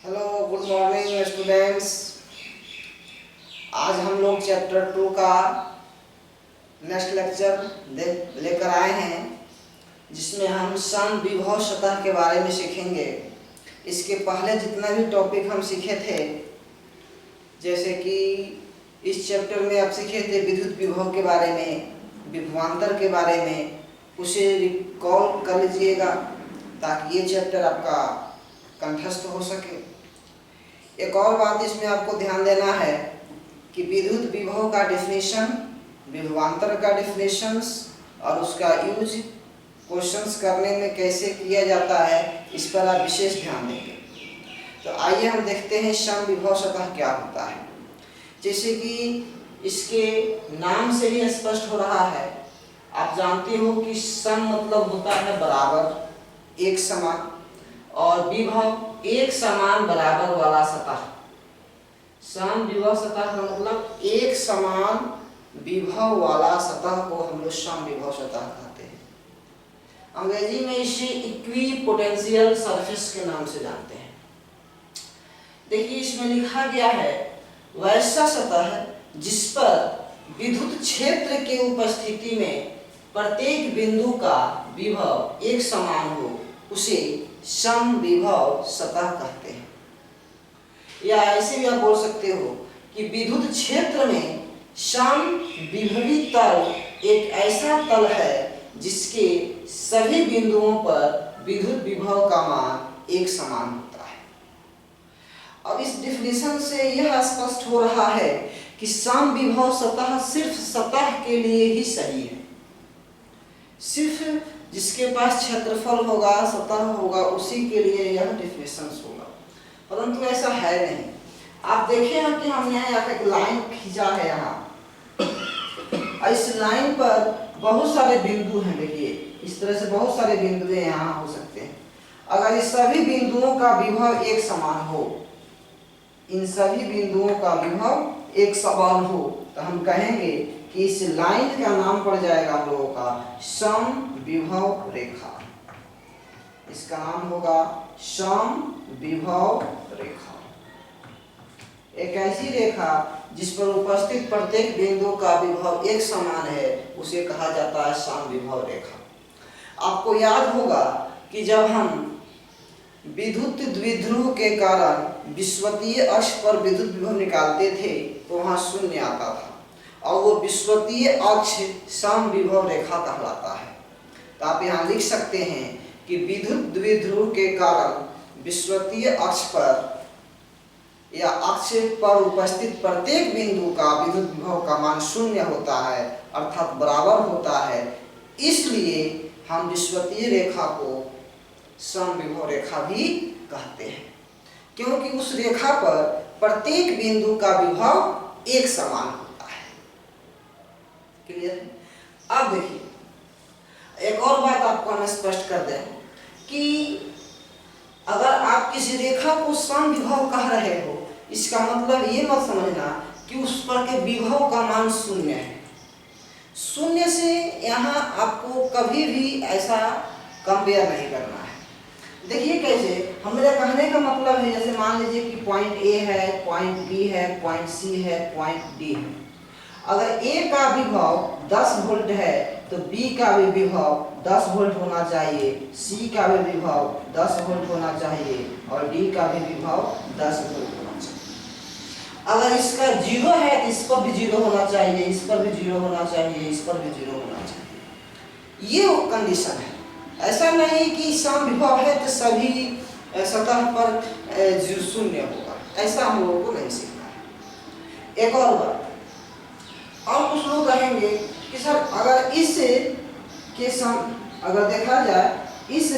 Hello, good morning students. आज हम लोग चैप्टर 2 का नेक्स्ट लेक्चर लेकर आए हैं, जिसमें हम समविभव सतह के बारे में सीखेंगे। इसके पहले जितना भी टॉपिक हम सीखे थे, जैसे कि इस चैप्टर में आप सीखे थे विद्युत विभव के बारे में, विभवांतर के बारे में, उसे रिकॉल कर लीजिएगा ताकि ये चैप्टर आपका कंठस्थ हो सके। एक और बात इसमें आपको ध्यान देना है कि विद्युत विभव का डेफिनेशन, विभवांतर का डेफिनेशंस और उसका यूज क्वेश्चंस करने में कैसे किया जाता है, इस पर आप विशेष ध्यान देंगे। तो आइए हम देखते हैं समविभव सतह क्या होता है। जैसे कि इसके नाम से ही स्पष्ट हो रहा है, आप जानते हो कि सम मतलब होता है बराबर, एक समान, और विभव एक समान बराबर वाला सतह। समविभव सतह का मतलब एक समान विभव वाला सतह को हम लोग समविभव सतह कहते हैं। अंग्रेजी में इसे इक्विपोटेंशियल सरफेस के नाम से जानते हैं। देखिए इसमें लिखा गया है, वैसा सतह जिस पर विद्युत क्षेत्र के उपस्थिति में प्रत्येक बिंदु का विभव एक समान हो, उसे समविभव सतह कहते हैं। या ऐसे भी आप बोल सकते हो कि विद्युत क्षेत्र में समविभवी तल एक ऐसा तल है जिसके सभी बिंदुओं पर विद्युत विभव का मान एक समान होता है। अब इस डेफिनेशन से यह स्पष्ट हो रहा है कि समविभव सतह सिर्फ सतह के लिए ही सही है। सिर्फ जिसके पास क्षेत्रफल होगा, सतह होगा, उसी के लिए यह डेफिनेशन होगा, परंतु ऐसा है नहीं। आप देखें हैं कि हमने यहाँ एक लाइन खींचा है, यहाँ इस लाइन पर बहुत सारे बिंदु हैं। देखिए इस तरह से बहुत सारे बिंदु यहाँ हो सकते हैं। अगर इस सभी बिंदुओं का विभव एक समान हो, इन सभी बिंदुओं का विभव एक समान हो, तो हम कहेंगे कि इस लाइन का नाम पड़ जाएगा हम लोगों का समविभव रेखा। इसका नाम होगा समविभव रेखा। एक ऐसी रेखा जिस पर उपस्थित प्रत्येक बिंदु का विभव एक समान है, उसे कहा जाता है समविभव रेखा। आपको याद होगा कि जब हम विद्युत द्विध्रुव के कारण विषुवतीय अक्ष पर विद्युत विभव निकालते थे तो वहां शून्य आता था, और वो विषुवतीय अक्ष समविभव रेखा कहलाता है। तो आप यहाँ लिख सकते हैं कि विद्युत द्विध्रुव के कारण विषुवतीय अक्ष पर या अक्ष पर उपस्थित प्रत्येक बिंदु का विद्युत विभव का मान शून्य होता है, अर्थात बराबर होता है। इसलिए हम विषुवतीय रेखा को समविभव रेखा भी कहते हैं, क्योंकि उस रेखा पर प्रत्येक बिंदु का विभव एक समान होता है। क्लियर है? अब देखिए एक और बात आपको हम स्पष्ट कर दें कि अगर आप किसी रेखा को समविभव कह रहे हो, इसका मतलब ये मत समझना कि उस पर के विभव का मान शून्य है। शून्य से यहाँ आपको कभी भी ऐसा कंपेयर नहीं करना है। देखिए कैसे, हमारे कहने का मतलब है, जैसे मान लीजिए कि पॉइंट ए है, पॉइंट बी है, पॉइंट सी है, पॉइंट डी है। अगर ए का विभव 10 वोल्ट है तो बी का भी विभव 10 वोल्ट होना चाहिए, सी का भी विभव 10 वोल्ट होना चाहिए, और डी का भी विभव 10 वोल्ट होना चाहिए। अगर इसका 0 है तो इस पर भी 0 होना चाहिए, इस पर भी 0 होना चाहिए, इस पर भी 0 होना चाहिए। ये कंडीशन है। ऐसा नहीं कि समविभव है तो सभी सतह पर शून्य होगा, ऐसा हम लोगों को नहीं सीखना है। एक और बात, और कुछ लोग कहेंगे कि सर अगर इस के अगर देखा जाए इस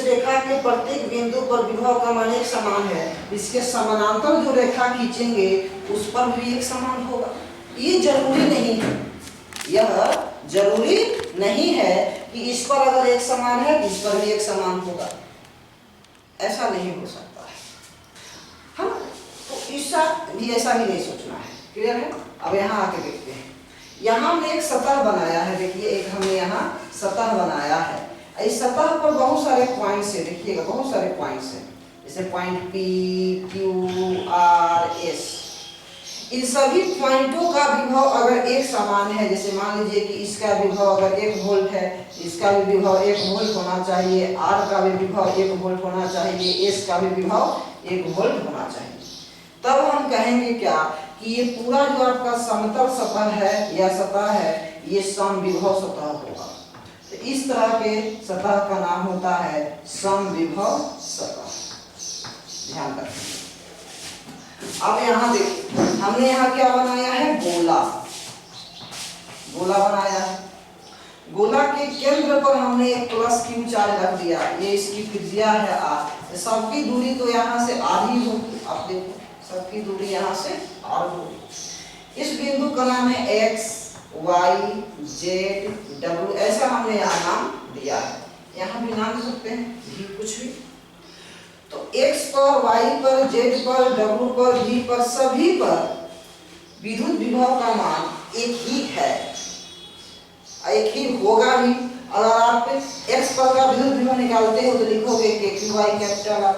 रेखा के प्रत्येक बिंदु पर विभव का मान एक समान है, इसके समानांतर जो रेखा खींचेंगे उस पर भी एक समान होगा। ये जरूरी नहीं है, यह जरूरी नहीं है कि इस पर अगर एक समान है इस पर भी एक समान होगा, ऐसा नहीं हो सकता है। हम तो ऐसा भी नहीं सोचना है। क्लियर है? अब यहाँ आके देखते हैं। यहाँ हमने एक सतह बनाया है। देखिए एक हमने यहाँ सतह बनाया है। इस सतह पर बहुत सारे पॉइंट्स है, देखिएगा बहुत सारे पॉइंट्स हैं, जैसे point P, Q, R, S। इन सभी पॉइंटों का विभव अगर एक समान है, जैसे मान लीजिए कि इसका विभव अगर 1 वोल्ट है, इसका भी विभव 1 वोल्ट होना चाहिए, R का भी विभव 1 वोल्ट होना चाहिए, S का भी विभव 1 वोल्ट होना चाहिए। तब हम कहेंगे क्या कि ये पूरा जो आपका समतल सतह है या सतह है, ये समविभव सतह होगा। तो इस तरह के सतह का नाम होता है समविभव सतह। ध्यान रखें। अब यहाँ देखिए, हमने यहाँ क्या बनाया है, गोला। गोला बनाया है, गोला के केंद्र पर हमने एक प्लस क्यू चार्ज रख दिया, ये इसकी त्रिज्या है r। सबकी दूरी तो यहाँ से r ही होगी, आप देखो सबकी दूरी यहाँ से r होगी। इस बिंदु का नाम है x, y, z, w, ऐसा हमने यहाँ नाम दिया है। यहाँ भी नाम दे सकते हैं, भी कुछ भी। तो x पर, y पर, z पर, w पर, v पर, सभी पर विद्युत विभव का मान एक ही है, एक ही होगा भी। अगर आप x पर का विद्युत विभव निकालते हो तो लिखोगे KQY कैपिटल R,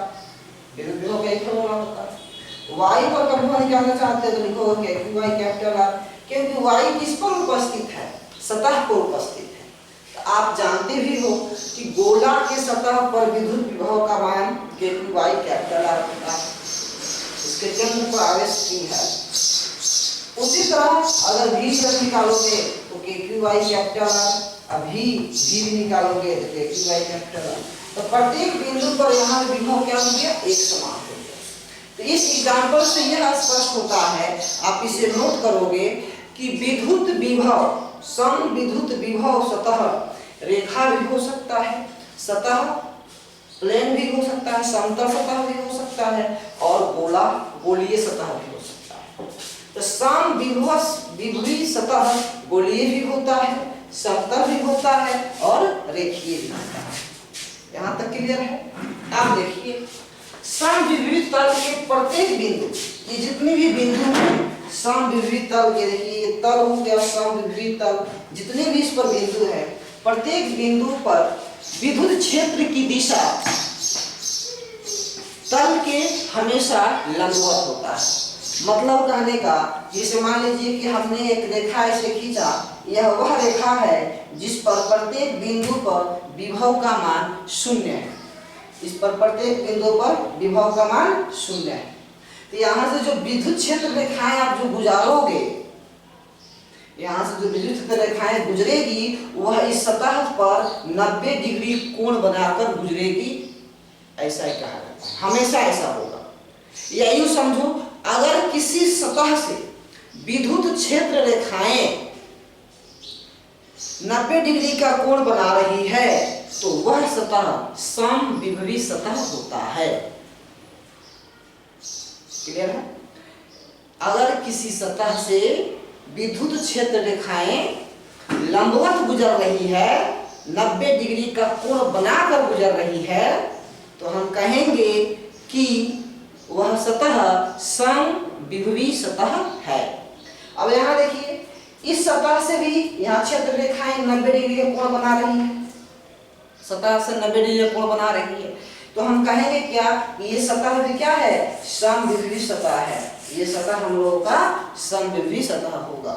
विद्युत विभव का एक फॉर्मूला होता है। y पर का विभव निकालना चाहते हो तो लिखोगे KQY कैपिटल R, क्योंकि y किस पर उपस्थित है, सतह पर उपस्थित है। तो आप जानते भी हो कि गोला के सतह पर विद्युत विभव का मान KQY कैपिटल R होता है, इसके केंद्र पर आवेश P है। उसी तरह अगर v जब निकालोगे तो KQY कैपिटल R, अभी v भी निकालोगे तो KQY कैपिटल R। तो प्रत्येक बिंदु पर यहाँ विभव क्या हो गया, एक समान हो गया। तो इस एग्जांपल से यह स्पष्ट होता है, आप इसे नोट करोगे कि विद्युत विभव, समविद्युत विभव सतह रेखा भी हो सकता है, सतह प्लेन भी हो सकता है, समतल सतह भी हो सकता है, और गोला गोलीय सतह भी हो सकता है। तो समविभवी सतह गोलीय भी होता है, समतल भी होता है और रेखीय भी होता है। यहाँ तक क्लियर है? आप देखिए, समविभवी तल के प्रत्येक बिंदु, ये जितने भी बिंदु हैं समविभवी तल के, देखिए ये तल हो गया समविभवी तल, जितने भी इस पर बिंदु है, प्रत्येक बिंदु पर विद्युत क्षेत्र की दिशा तल के हमेशा लंबवत होता है। मतलब कहने का, जैसे मान लीजिए कि हमने एक रेखा ऐसे खींचा, यह वह रेखा है जिस पर प्रत्येक बिंदु पर विभव का मान 0 है, इस पर प्रत्येक बिंदु पर विभव का मान 0 है। तो यहाँ से जो विद्युत क्षेत्र रेखाएं आप जो गुजारोगे, यहाँ से जो विद्युत क्षेत्र रेखाएं गुजरेगी, वह इस सतह पर 90 डिग्री कोण बनाकर गुजरेगी, ऐसा ही कहा जाता है, हमेशा ऐसा होगा। या यूं समझो, अगर किसी सतह से विद्युत क्षेत्र रेखाएं 90 डिग्री का कोण बना रही है तो वह सतह समविभवी सतह होता है। क्लियर है? अगर किसी सतह से विद्युत क्षेत्र रेखाएं लंबवत गुजर रही है, 90 डिग्री का कोण बनाकर गुजर रही है, तो हम कहेंगे कि वह सतह समविभवी सतह है। अब यहाँ देखिए, इस सतह से भी यहाँ क्षेत्र रेखाएं 90 डिग्री का कोण बना रही है, सतह से 90 डिग्री का कोण बना रही है, तो हम कहेंगे क्या, ये सतह भी क्या है, समविभवी सतह है। ये सतह हम लोगों का समविभवी सतह होगा।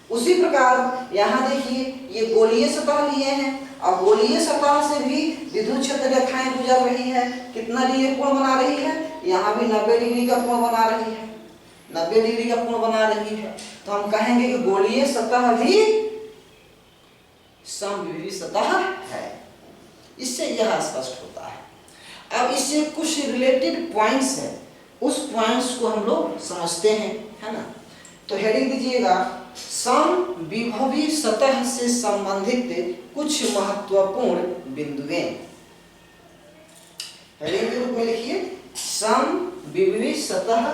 उसी प्रकार यहाँ देखिए, ये गोलीय सतह लिए हैं, और गोलीय सतह से भी विद्युत क्षेत्र रेखाएं गुजर रही है, कितना डिग्री कोण बना रही है, यहाँ भी 90 डिग्री का कोण बना रही है, 90 डिग्री का कोण बना रही है। तो हम कहेंगे कि गोलीय सतह भी समविभवी सतह है। इससे यह स्पष्ट होता है। अब इससे कुछ रिलेटेड पॉइंट्स हैं, उस पॉइंट्स को हम लोग समझते हैं, है ना। तो हेडिंग दीजिएगा, समविभवी सतह से संबंधित कुछ महत्वपूर्ण बिंदुएं। हेडिंग के रूप में लिखिए, समविभवी सतह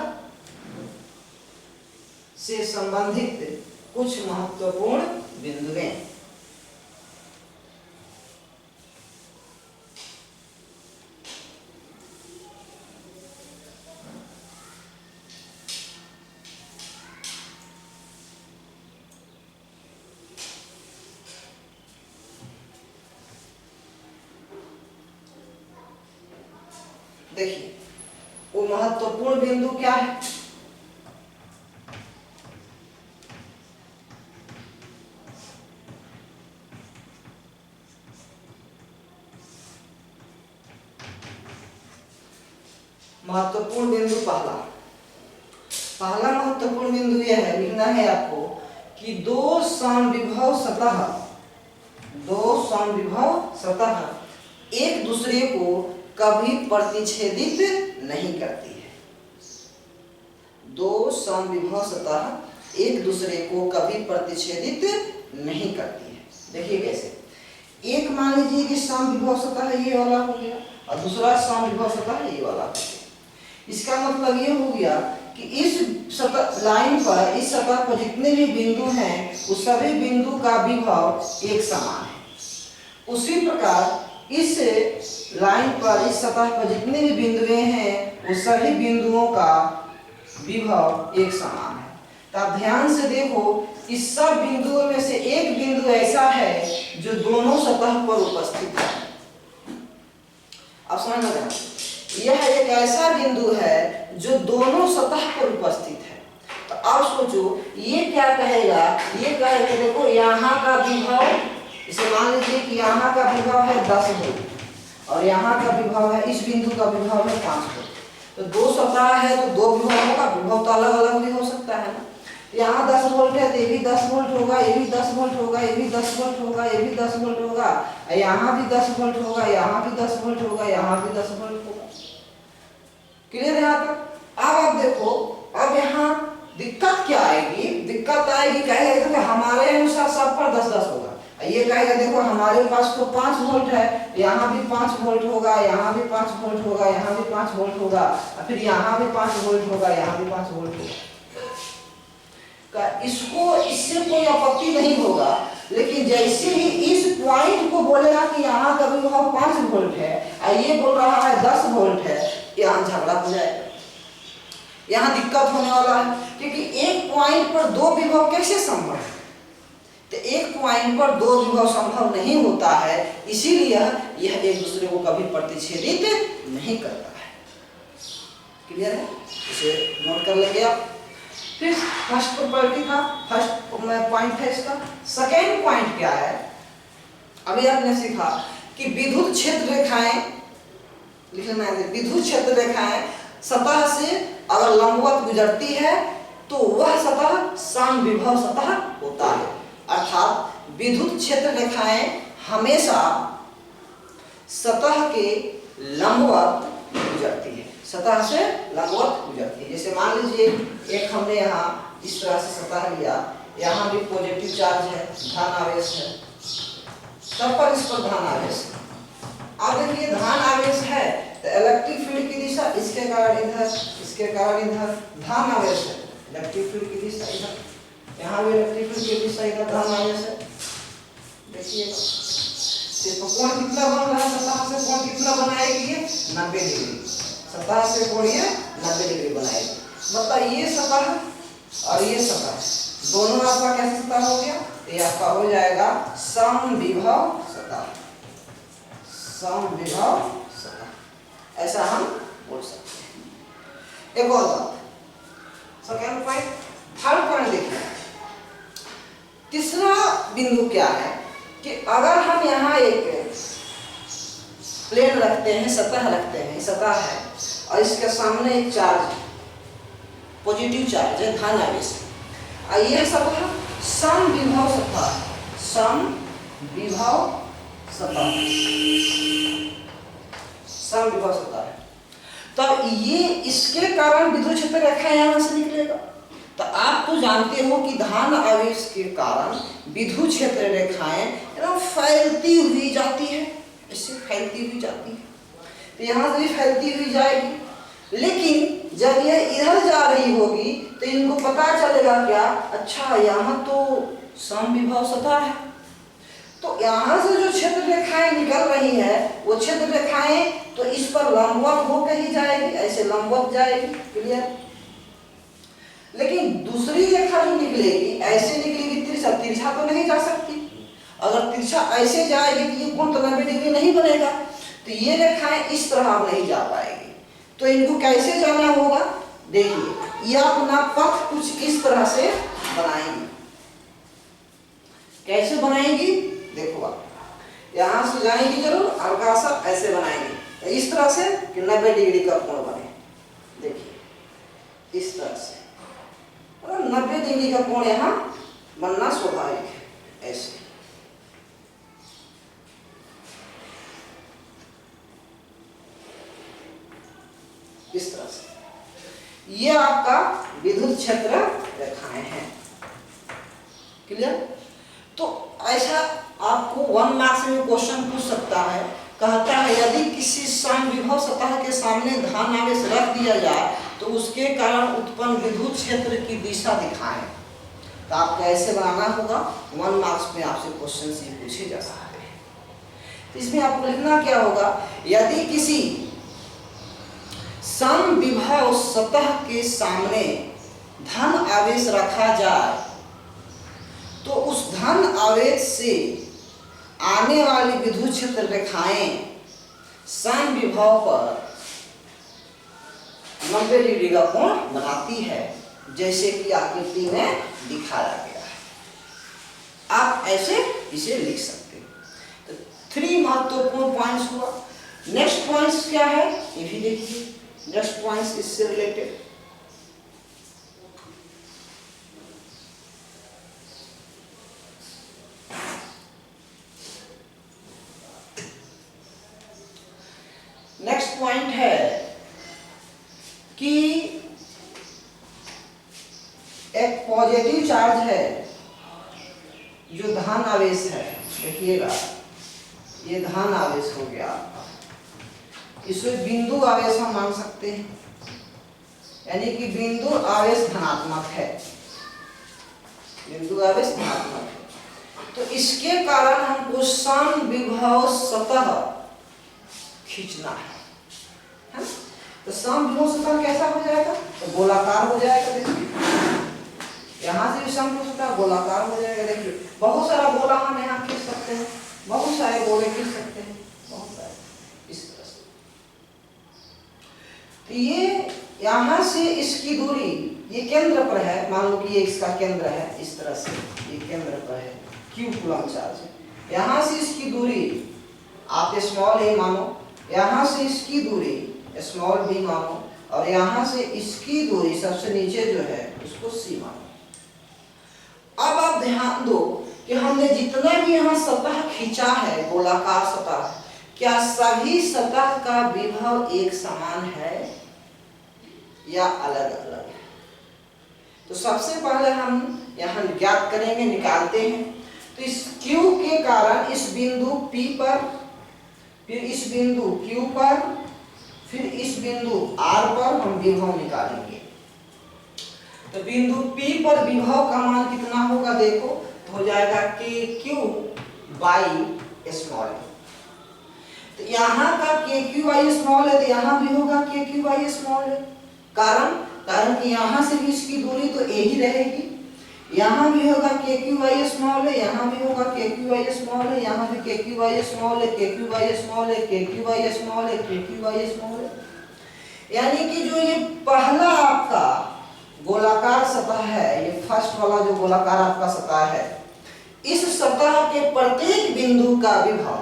से संबंधित कुछ महत्वपूर्ण बिंदुएं। देखिए वो महत्वपूर्ण बिंदु क्या है? महत्वपूर्ण बिंदु पहला महत्वपूर्ण बिंदु यह है, लिखना है आपको कि दो समविभव सतह एक दूसरे को कभी प्रतिच्छेदित नहीं करती है। दो समविभव सतह एक दूसरे को कभी प्रतिच्छेदित नहीं करती है। देखिए कैसे, एक मान लीजिए कि समविभव सतह ये वाला हो गया और दूसरा समविभव सतह ये वाला हो गया। इसका मतलब ये हो गया कि इस सतह लाइन पर, इस सतह पर जितने भी बिंदु हैं उस सभी बिंदु का विभव एक समान है। उसी प्रकार इस लाइन पर, इस सतह पर जितने भी बिंदुएं हैं उस सभी बिंदुओं का विभव एक समान है। तो आप ध्यान से देखो, इस सब बिंदुओं में से एक बिंदु ऐसा है जो दोनों सतह पर उपस्थित है। आप समझ रहे हैं, यह एक ऐसा बिंदु है जो दोनों सतह पर उपस्थित है। तो आप सोचो ये क्या कहेगा, ये कहेगा देखो यहाँ का विभव, इसे मान लीजिए कि यहाँ का विभव है 10 वोल्ट और यहाँ का विभव है, इस बिंदु का विभव है 5 वोल्ट। तो दो सतह है तो दो विभव होगा, विभव तो अलग अलग भी हो सकता है ना। यहाँ 10 वोल्ट है तो ये भी 10 वोल्ट होगा, ये भी 10 वोल्ट होगा, ये भी 10 वोल्ट होगा, ये भी 10 वोल्ट होगा, यहाँ भी 10 वोल्ट होगा, यहाँ भी 10 वोल्ट होगा, यहाँ भी 10 वोल्ट होगा। क्लियर है यहाँ तक? अब आप देखो, अब यहाँ दिक्कत क्या आएगी? दिक्कत आएगी, कहेगा देखो हमारे अनुसार सब पर 10-10 होगा। ये कहेगा देखो हमारे पास तो 5 वोल्ट है, यहाँ भी 5 वोल्ट होगा, यहाँ भी 5 वोल्ट होगा, यहाँ भी 5 वोल्ट होगा, फिर यहाँ भी 5 वोल्ट होगा, यहाँ भी 5 वोल्ट होगा। इसको, इससे कोई आपत्ति नहीं होगा, लेकिन जैसे ही इस पॉइंट को बोलेगा कि यहाँ का विभव 5 वोल्ट है और ये बोल रहा है 10 वोल्ट है, यहाँ झगड़ा हो जाएगा, यहाँ दिक्कत होने वाला है। क्योंकि एक पॉइंट पर दो विभव कैसे संभव है? तो एक पॉइंट पर दो विभव संभव नहीं होता है, इसीलिए यह एक दूसरे को कभी प्रतिच्छेदित नहीं करता है। क्लियर है? इसे नोट कर लेंगे आप। फिर फर्स्ट प्रॉपर्टी था, फर्स्ट पॉइंट है इसका। सेकेंड पॉइंट क्या है? अभी आपने सीखा कि विद्युत क्षेत्र रेखाएं, लिखना है, विद्युत क्षेत्र रेखाएं सतह से अगर लंबवत गुजरती है तो वह सतह समविभव सतह होता है। अर्थात विद्युत क्षेत्र रेखाएं हमेशा सतह के लंबवत गुजरती है, सतह से लंबवत गुजरती है। जैसे मान लीजिए एक हमने यहाँ इस तरह से सतह लिया, यहाँ भी पॉजिटिव चार्ज है, धन आवेश है, सब पर इस पर धन आवेश है। अब देखिए धन आवेश है तो इलेक्ट्रिक फील्ड की दिशा इसके कारण इधर, इसके कारण इधर, धन आवेश है, इलेक्ट्रिक फील्ड की दिशा इधर, यहाँ भी इलेक्ट्रिक फील्ड की दिशा इधर, धन आवेश है। देखिए कोण कितना बन रहा है, सतह से कोण कितना बनाएगी ये 90 डिग्री, सतह से कोण ये 90 डिग्री बनाएगी। मतलब ये सतह और ये सतह दोनों आपका कैसे सतह हो गया? ये आपका हो जाएगा समविभव सतह, समविभव सतह, ऐसा हम बोल सकते हैं। एक और बात, सेकेंड पॉइंट। थर्ड पॉइंट देखिए, तीसरा बिंदु क्या है कि अगर हम यहाँ एक प्लेन रखते हैं, सतह रखते हैं, सतह है और इसके सामने एक चार्ज, पॉजिटिव चार्ज है, धन आवेश है, और यह सतह समविभव सतह, समविभव सतह, समविभव सतह है, तब ये इसके कारण विद्युत क्षेत्र रेखा यहाँ से निकलेगा। तो आप तो जानते हो कि धन आवेश के कारण विद्युत क्षेत्र रेखाएं एकदम फैलती हुई जाती है, इससे फैलती हुई जाती है, तो यहाँ से भी फैलती हुई जाएगी। लेकिन जब यह इधर जा रही होगी तो इनको पता चलेगा क्या, अच्छा यहाँ तो समविभव सतह है, तो यहाँ से जो क्षेत्र रेखाएं निकल रही है वो क्षेत्र रेखाएं तो इस पर लंबवत होकर ही जाएगी, ऐसे लंबवत जाएगी। क्लियर? लेकिन दूसरी रेखा जो निकलेगी ऐसे निकलेगी तिरछा, तिरछा तो नहीं जा सकती। अगर तिरछा ऐसे जाएगी तो ये कोण तो 90 डिग्री नहीं बनेगा, तो ये रेखाएं इस तरह अब नहीं जा पाएगी, तो इनको कैसे जाना होगा? देखिए, ये अपना पथ कुछ इस तरह से बनाएंगी। कैसे बनाएंगी? देखो आप यहां से जाएंगी जरूर, हल्का सा ऐसे बनाएंगे इस तरह से कि 90 डिग्री का कोण बने। देखिए इस तरह से 90 डिग्री का कोण यहाँ बनना स्वाभाविक है। ऐसे इस तरह से ये आपका विद्युत क्षेत्र रेखाएं हैं। क्लियर? तो ऐसा आपको 1 मार्क्स में क्वेश्चन पूछ सकता है, कहता है यदि किसी समविभव सतह के सामने धन आवेश रख दिया जाए तो उसके कारण उत्पन्न विद्युत क्षेत्र की दिशा दिखाएं। तो आपको ऐसे बनाना होगा। 1 मार्क्स में आपसे क्वेश्चन से पूछे जा सकते हैं। तो इसमें आपको लिखना क्या होगा? यदि किसी समविभव सतह के सामने धन आवेश रखा जाए तो उस धन आवेश से आने वाली विद्युत क्षेत्र रेखाएं समविभव पर 90 डिग्री का कोण बनाती है, जैसे कि आकृति में दिखाया गया है। आप ऐसे इसे लिख सकते हैं। तो 3 महत्वपूर्ण पॉइंट्स हुआ। नेक्स्ट पॉइंट्स क्या है ये भी देखिए। नेक्स्ट पॉइंट्स इससे रिलेटेड नेक्स्ट पॉइंट है कि एक पॉजिटिव चार्ज है जो धन आवेश है। देखिएगा ये धन आवेश हो गया, इसे बिंदु आवेश हम मान सकते हैं, यानी कि बिंदु आवेश धनात्मक है। बिंदु आवेश धनात्मक है तो इसके कारण हमको समविभव सतह खींचना है। तो समविभव सतह कैसा हो जाएगा? तो गोलाकार हो जाएगा। देखिए यहाँ से भी समविभव सतह गोलाकार हो जाएगा। देखिए बहुत सारा गोला हम यहाँ खींच सकते हैं, बहुत सारे गोले खींच सकते हैं, बहुत सारे इस तरह से। तो ये यहाँ से इसकी दूरी ये केंद्र पर है, मान लो कि ये इसका केंद्र है, इस तरह से ये केंद्र पर है, क्यू कूलम चार्ज है। यहाँ से इसकी दूरी आप स्मॉल ए मानो, यहाँ से इसकी दूरी स्मॉल बी मानो, और यहाँ से इसकी दूरी सबसे नीचे जो है उसको सी मानो। अब आप ध्यान दो कि हमने जितना भी यहाँ सतह खींचा है, गोलाकार सतह, क्या सभी सतह का विभव एक समान है या अलग अलग है? तो सबसे पहले हम यहाँ ज्ञात करेंगे, निकालते हैं। तो इस Q के कारण इस बिंदु P पर, फिर इस बिंदु Q पर, फिर इस बिंदु R पर हम विभव निकालेंगे। तो बिंदु P पर विभव का मान कितना होगा? देखो तो हो जाएगा KQ बाई स्मॉल। तो यहाँ का KQ बाई स्मॉल है तो यहाँ भी होगा KQ बाई स्मॉल है। कारण कि यहाँ से भी इसकी दूरी तो ए ही रहेगी। यहाँ भी होगा KQ बाई स्मॉल है, यहाँ भी होगा KQ बाई स्मॉल है, यहाँ भी KQ बाई स्मॉल है, KQ बाई स्मॉल है, KQ बाई स्मॉल है, KQ बाई स्मॉल है। यानी कि जो ये पहला आपका गोलाकार सतह है, ये फर्स्ट वाला जो गोलाकार आपका सतह है, इस सतह के प्रत्येक बिंदु का विभव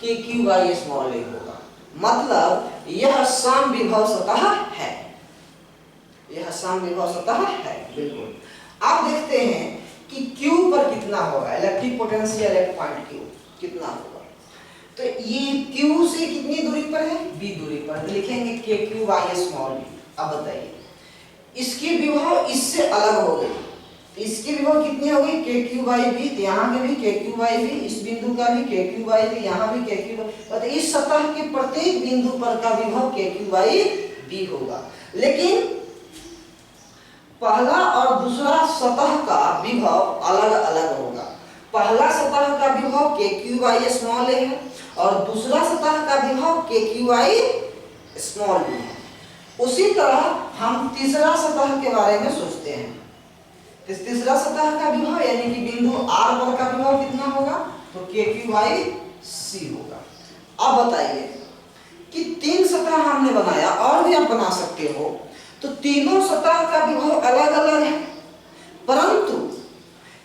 KQ बाई स्मॉल ए होगा। मतलब यह समविभव सतह है, यह समविभव सतह है बिल्कुल। आप देखते हैं कि Q पर कितना होगा, electric potential at point Q कितना होगा। तो ये Q से कितनी दूरी पर है? B दूरी पर। तो लिखेंगे KQ बाई स्मॉल b। अब बताइए इसकी विभव इससे अलग हो गई, तो इसकी विभव कितनी हो गई? KQ by b। तो यहाँ के भी KQ बाई b, इस बिंदु का भी KQ बाई b, यहाँ भी KQ बाई। तो इस सतह के प्रत्येक बिंदु पर का विभव KQ बाई b होगा। लेकिन पहला और दूसरा सतह का विभव अलग अलग होगा। पहला सतह का विभव KQ बाई स्मॉल ए है और दूसरा सतह का विभव KQ बाई स्मॉल b है। उसी तरह हम तीसरा सतह के बारे में सोचते हैं। तीसरा सतह का विभव यानी कि बिंदु R पर का विभव कितना होगा? तो KQ बाई C होगा। अब बताइए कि 3 सतह हमने बनाया, और भी आप बना सकते हो, तो तीनों सतह का विभव अलग अलग है, परंतु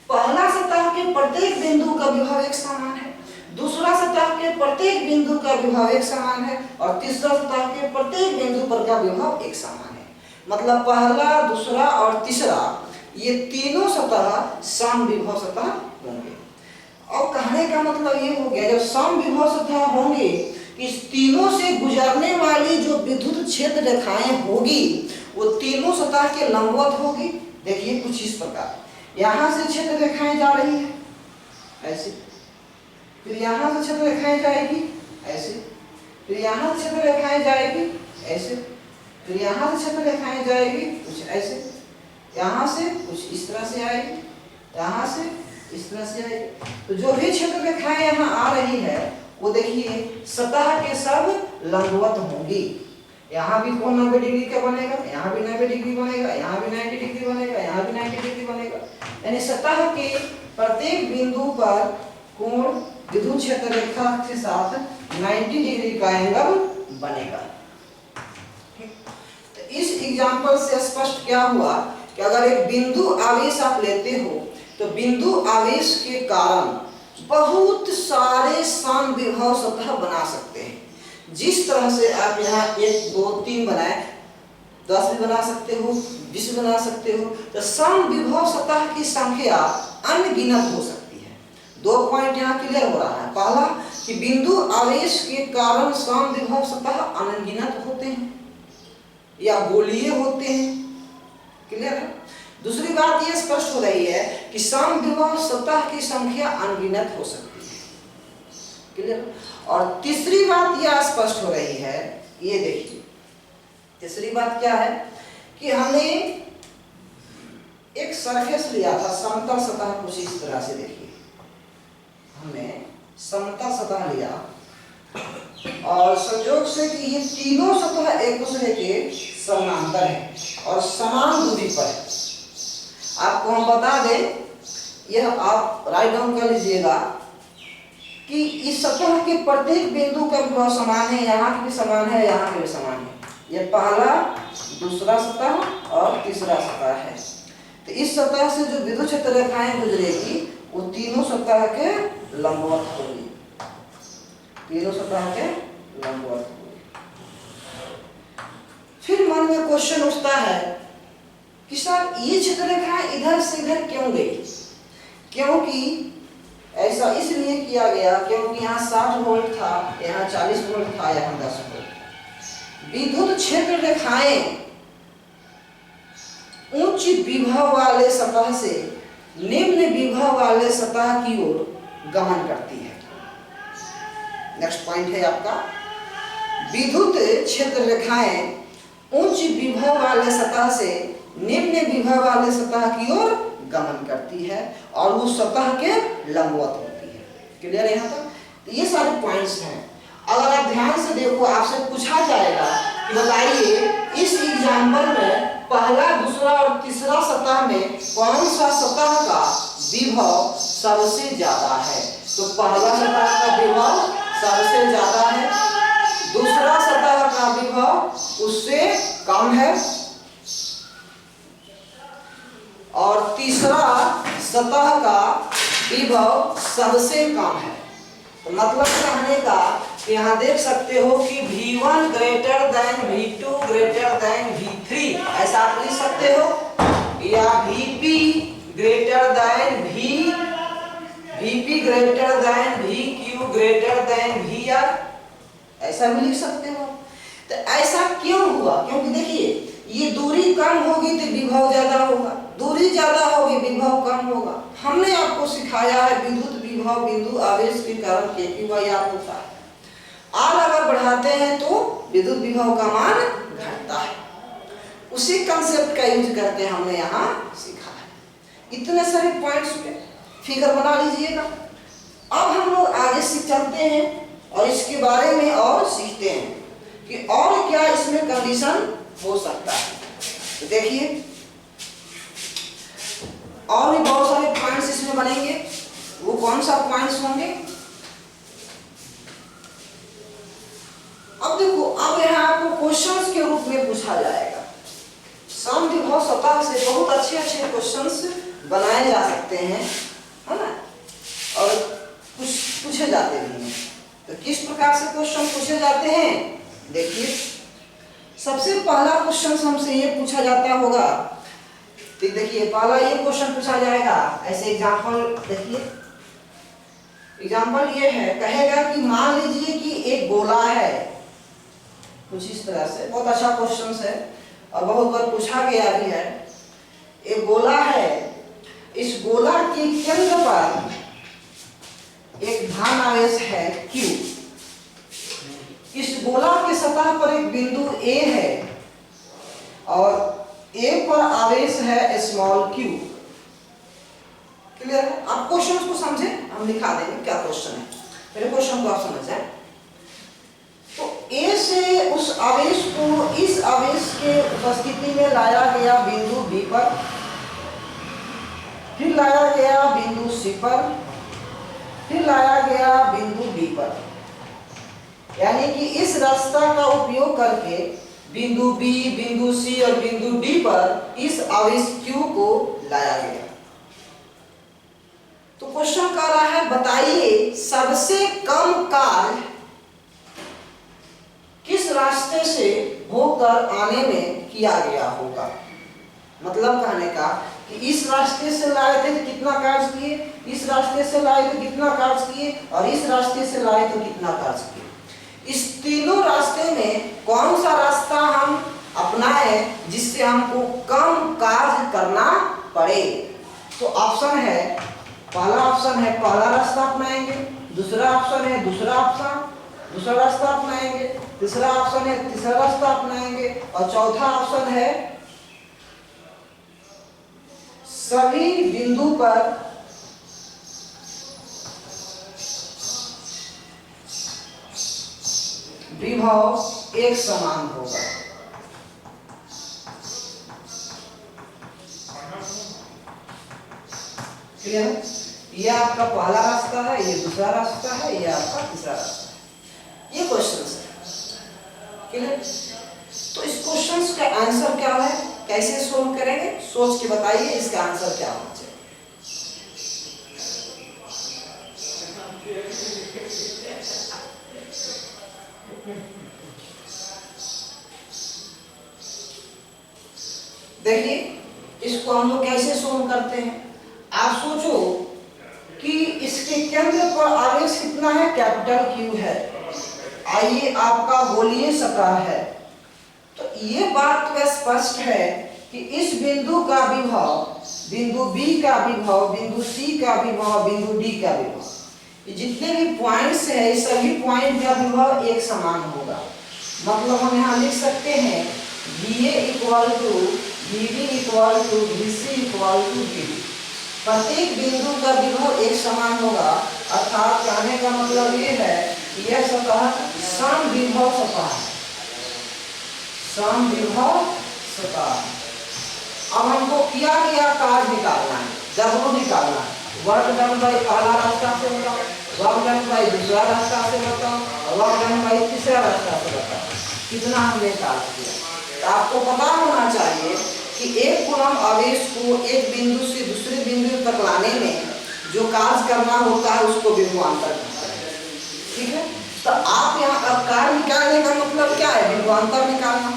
पहला सतह के प्रत्येक बिंदु का विभव एक समान है, दूसरा सतह के प्रत्येक बिंदु का विभव एक समान है, और तीसरा सतह के प्रत्येक बिंदु पर का विभव एक समान है। मतलब पहला, दूसरा और तीसरा ये तीनों सतह सम विभव सतह होंगे। और कहने का मतलब ये हो गया, जब सम विभव सतह होंगे, इस तीनों से गुजरने वाली जो विद्युत क्षेत्र रेखाएं होगी वो तीनों सतह के लंबवत होगी। देखिए कुछ इस प्रकार, यहाँ से क्षेत्र रेखाएं जा रही है ऐसे, फिर यहाँ से क्षेत्र रेखाएं जाएगी ऐसे, फिर यहाँ से क्षेत्र रेखाएं जाएगी ऐसे, फिर यहाँ से क्षेत्र रेखाएं जाएगी कुछ ऐसे, यहाँ से कुछ इस तरह से आएगी, यहाँ से इस तरह से आएगी। तो जो भी क्षेत्र रेखाएं यहाँ आ रही है वो देखिए सतह के सब लंबवत होंगी। यहाँ भी कोण 90 डिग्री का बनेगा, यहाँ भी 90 डिग्री बनेगा, यहाँ भी 90 डिग्री बनेगा, यहाँ भी 90 डिग्री बनेगा। यानी सतह के प्रत्येक बिंदु पर कोण विद्युत क्षेत्र रेखा के साथ 90 डिग्री का एंगल बनेगा। तो इस एग्जांपल से स्पष्ट क्या हुआ कि अगर एक बिंदु आवेश आप लेते हो तो बिंदु आवेश के कारण बहुत सारे सम विभव सतह बना सकते हैं। जिस तरह से आप यहाँ 1 2 3 बनाए, 10 भी बना सकते हो, 20 भी बना सकते हो, तो सम विभव सतह की संख्या अनगिनत हो सकती है। 2 पॉइंट यहाँ क्लियर हो रहा है। पहला कि बिंदु आवेश के कारण सम विभव सतह अनगिनत होते हैं या गोलीय होते हैं, क्लियर है। दूसरी बात यह स्पष्ट हो रही है कि सम विभव सतह की संख्या अनगिनत हो सकती है, क्लियर। और तीसरी बात यह स्पष्ट हो रही है, ये देखिए तीसरी बात क्या है कि हमने एक सरफेस लिया था, समतल सतह, कुछ इस तरह से देखिए हमने समतल सतह लिया और संयोग से कि ये तीनों सतह एक दूसरे के समानांतर है और समान दूरी पर है। आपको हम बता दें, यह आप राइट डाउन कर लीजिएगा कि इस सतह के प्रत्येक बिंदु का विभव समान है, यहाँ की भी समान है, यहाँ की भी समान है। यह पहला, दूसरा सतह और तीसरा सतह है। तो इस सतह से जो विद्युत क्षेत्र रेखाएं गुजरेगी वो तीनों सतह के लंबवत होगी, तीनों सतह के लंबवत होगी। फिर मन में क्वेश्चन उठता है कि सर ये क्षेत्र रेखाएं इधर से इधर क्यों गई? क्योंकि ऐसा इसलिए किया गया क्योंकि यहाँ 60 वोल्ट था, यहाँ 40 वोल्ट था, यहाँ 10 वोल्ट। विद्युत क्षेत्र रेखाएं उच्च विभव वाले सतह से निम्न विभव वाले सतह की ओर गमन करती है। नेक्स्ट पॉइंट है आपका, विद्युत क्षेत्र रेखाएं उच्च विभव वाले सतह से निम्न विभव वाले सतह की ओर गमन करती है और उस सतह के लंबवत होती है। क्लियर है यहाँ तक? ये सारे पॉइंट्स हैं। अगर आप ध्यान से देखो, आपसे पूछा जाएगा कि बताइए इस एग्जाम्पल में पहला, दूसरा और तीसरा सतह में कौन सा सतह का विभव सबसे ज्यादा है? तो पहला सतह का विभव सबसे ज्यादा है, दूसरा सतह का विभव उससे कम है और तीसरा सतह का विभव सबसे कम है। तो मतलब कहने का कि यहाँ देख सकते हो कि V1 greater than V2 greater than V3, ऐसा आप लिख सकते हो, या VP greater than VP greater than VQ greater than VR, ऐसा भी लिख सकते हो। तो ऐसा क्यों हुआ? क्योंकि देखिए ये दूरी कम होगी तो विभव ज्यादा होगा, दूरी ज्यादा होगी विभव कम होगा। हमने आपको सिखाया है विद्युत विभव बिंदु आवेश के कारण KQY होता है। R अगर बढ़ाते हैं तो विद्युत विभव का मान घटता है। उसी कंसेप्ट का यूज करके हमने यहाँ सीखा है। इतने सारे पॉइंट्स पे फिगर बना लीजिएगा। अब हम लोग आगे सीख चलते हैं और इसके बारे में और सीखते हैं कि और क्या इसमें कंडीशन हो सकता है। तो देखिए और भी बहुत सारे पॉइंट्स इसमें बनेंगे। वो कौन सा पॉइंट्स होंगे? अब देखो, अब यहाँ आपको क्वेश्चंस के रूप में पूछा जाएगा। समद्विभव सतह से बहुत अच्छे अच्छे क्वेश्चंस बनाए जा सकते हैं, है ना, और कुछ पूछे जाते भी हैं। तो किस प्रकार से क्वेश्चन पूछे जाते हैं, देखिए सबसे पहला क्वेश्चन हमसे ये पूछा जाता होगा। तो देखिए पहला ये क्वेश्चन पूछा जाएगा, ऐसे एग्जांपल देखिए। एग्जांपल ये है, कहेगा कि मान लीजिए कि एक गोला है, कुछ इस तरह से। बहुत अच्छा क्वेश्चन है और बहुत बार पूछा गया भी है। एक गोला है, इस गोला के केंद्र पर एक धन आवेश है Q। इस गोला के सतह पर एक बिंदु A है और A पर आवेश है स्मॉल q। क्लियर है? आप क्वेश्चन को समझे, हम लिखा देंगे क्या क्वेश्चन है, पहले क्वेश्चन को आप समझ जाए। तो A से उस आवेश को इस आवेश के उपस्थिति में लाया गया बिंदु B पर, फिर लाया गया बिंदु C पर, फिर लाया गया बिंदु D पर। यानी कि इस रास्ता का उपयोग करके बिंदु B, बिंदु C और बिंदु D पर इस आवेश Q को लाया गया। तो क्वेश्चन कह रहा है, बताइए सबसे कम कार्य किस रास्ते से होकर आने में किया गया होगा। मतलब कहने का कि इस रास्ते से लाए थे तो कितना कार्य किए, इस रास्ते से लाए तो कितना कार्य किए, और इस रास्ते से लाए तो कितना कार्य किए। इस तीनों रास्ते में कौन सा रास्ता हम अपनाए जिससे हमको कम कार्य करना पड़े। तो ऑप्शन है, पहला ऑप्शन है पहला रास्ता अपनाएंगे, दूसरा ऑप्शन है दूसरा रास्ता अपनाएंगे, तीसरा ऑप्शन है तीसरा रास्ता अपनाएंगे, और चौथा ऑप्शन है सभी बिंदु पर विभव एक समान होगा। क्लियर? ये आपका पहला रास्ता है, ये दूसरा रास्ता है, ये आपका तीसरा रास्ता है। ये क्वेश्चन है। क्लियर? तो इस क्वेश्चन का आंसर क्या है, कैसे सोल्व करेंगे, सोच के बताइए इसका आंसर क्या होना चाहिए। देखिए इसको हम लोग कैसे सोल्व करते हैं। आप सोचो कि इसके केंद्र पर आवेश कितना है, कैपिटल Q है। आइए आपका गोलीय सतह है, तो ये बात तो स्पष्ट है कि इस बिंदु का विभव, बिंदु B का विभव, बिंदु C का विभव, बिंदु D का विभव, ये जितने भी पॉइंट्स है सभी पॉइंट का विभव एक समान होगा। मतलब हम यहाँ लिख सकते हैं VA equal to VB equal to VC equal to DD। प्रत्येक बिंदु का विभव एक समान होगा, अर्थात कहने का मतलब ये है कि यह सतह समविभव सतह है। समविभव सतह। अब हमको किया गया कार्य निकालना है, W निकालना है। वर्क डन बाई पहला रास्ता से बताओ, वर्क डन बाई दूसरा रास्ता से बताओ, और वर्क डन बाई तीसरा रास्ता से बताओ कितना हमने कार्य किया। तो आपको पता होना चाहिए कि एक कूलम आवेश को एक बिंदु से दूसरे बिंदु तक लाने में जो कार्य करना होता है उसको विभवांतर कहते हैं। ठीक है, तो आप यहाँ अब कार्य निकालने का मतलब क्या है, विभवांतर निकालना।